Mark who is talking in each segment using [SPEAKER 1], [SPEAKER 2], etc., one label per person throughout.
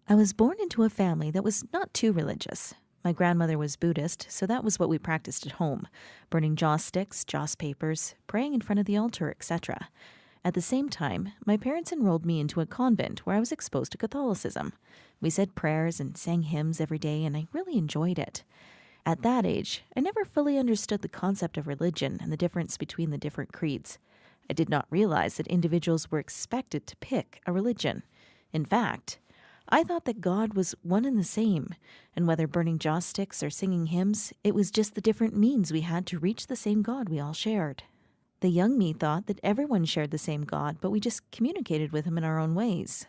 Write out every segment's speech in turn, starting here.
[SPEAKER 1] I was born into a family that was not too religious. My grandmother was Buddhist, so that was what we practiced at home, burning joss sticks, joss papers, praying in front of the altar, etc. At the same time, my parents enrolled me into a convent where I was exposed to Catholicism. We said prayers and sang hymns every day, and I really enjoyed it. At that age, I never fully understood the concept of religion and the difference between the different creeds. I did not realize that individuals were expected to pick a religion. In fact, I thought that God was one and the same, and whether burning joss sticks or singing hymns, it was just the different means we had to reach the same God we all shared. The young me thought that everyone shared the same God, but we just communicated with him in our own ways.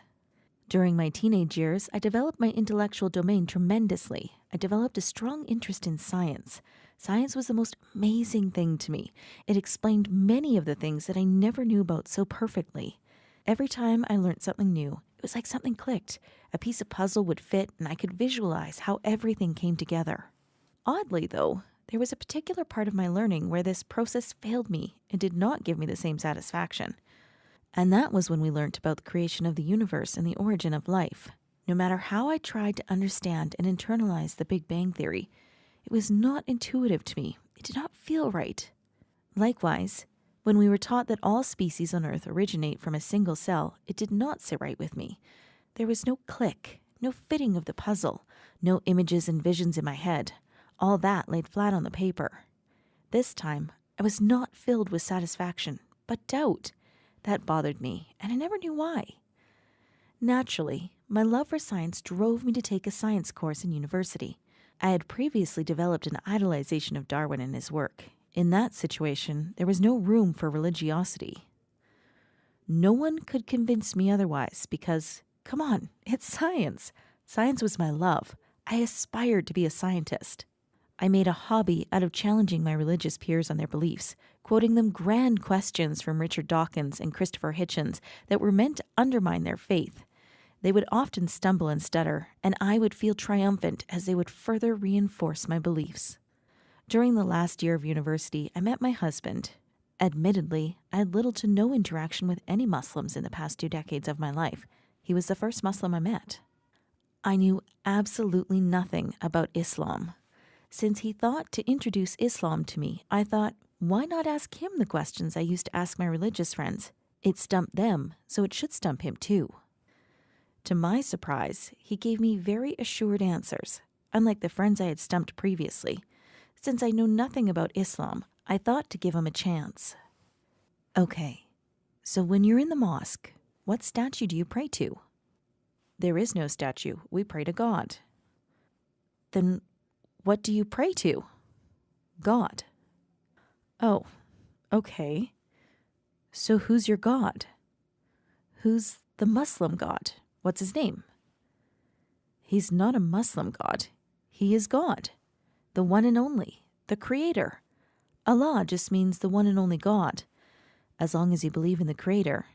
[SPEAKER 1] During my teenage years, I developed my intellectual domain tremendously. I developed a strong interest in science. Science was the most amazing thing to me. It explained many of the things that I never knew about so perfectly. Every time I learned something new, it was like something clicked. A piece of puzzle would fit, and I could visualize how everything came together. Oddly, though, there was a particular part of my learning where this process failed me and did not give me the same satisfaction. And that was when we learnt about the creation of the universe and the origin of life. No matter how I tried to understand and internalize the Big Bang Theory, it was not intuitive to me. It did not feel right. Likewise, when we were taught that all species on Earth originate from a single cell, it did not sit right with me. There was no click, no fitting of the puzzle, no images and visions in my head. All that laid flat on the paper. This time, I was not filled with satisfaction, but doubt. That bothered me, and I never knew why. Naturally, my love for science drove me to take a science course in university. I had previously developed an idolization of Darwin and his work. In that situation, there was no room for religiosity. No one could convince me otherwise because, come on, it's science. Science was my love. I aspired to be a scientist. I made a hobby out of challenging my religious peers on their beliefs, quoting them grand questions from Richard Dawkins and Christopher Hitchens that were meant to undermine their faith. They would often stumble and stutter, and I would feel triumphant as they would further reinforce my beliefs. During the last year of university, I met my husband. Admittedly, I had little to no interaction with any Muslims in the past 2 decades of my life. He was the first Muslim I met. I knew absolutely nothing about Islam. Since he thought to introduce Islam to me, I thought, why not ask him the questions I used to ask my religious friends? It stumped them, so it should stump him too. To my surprise, he gave me very assured answers, unlike the friends I had stumped previously. Since I know nothing about Islam, I thought to give him a chance. Okay, so when you're in the mosque, what statue do you pray to? There is no statue. We pray to God. Then what do you pray to? God. Oh, okay. So who's your God? Who's the Muslim God? What's his name? He's not a Muslim God. He is God, the one and only, the Creator. Allah just means the one and only God. As long as you believe in the Creator,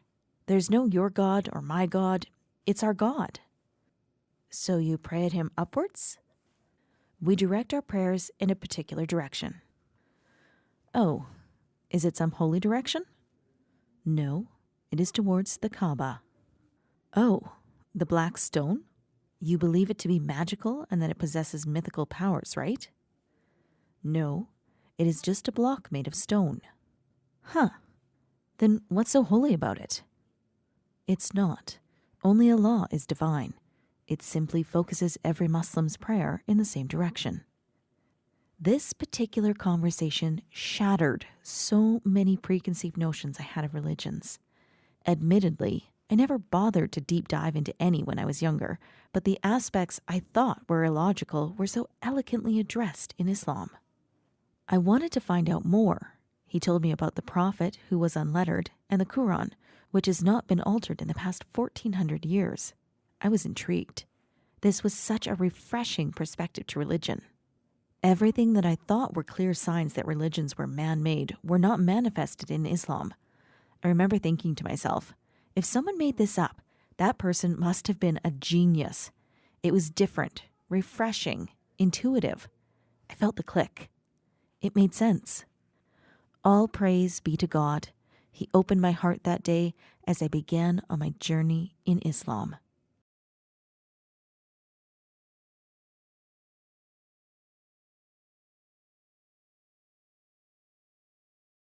[SPEAKER 1] there's no your God or my God. It's our God. So you pray at him upwards? We direct our prayers in a particular direction. Oh, is it some holy direction? No, it is towards the Kaaba. Oh, the black stone? You believe it to be magical and that it possesses mythical powers, right? No, it is just a block made of stone. Huh. Then what's so holy about it? It's not. Only Allah is divine. It simply focuses every Muslim's prayer in the same direction. This particular conversation shattered so many preconceived notions I had of religions. Admittedly, I never bothered to deep dive into any when I was younger, but the aspects I thought were illogical were so elegantly addressed in Islam. I wanted to find out more. He told me about the Prophet, who was unlettered, and the Quran, which has not been altered in the past 1400 years. I was intrigued. This was such a refreshing perspective to religion. Everything that I thought were clear signs that religions were man-made were not manifested in Islam. I remember thinking to myself, if someone made this up, that person must have been a genius. It was different, refreshing, intuitive. I felt the click. It made sense. All praise be to God. He opened my heart that day as I began on my journey in Islam.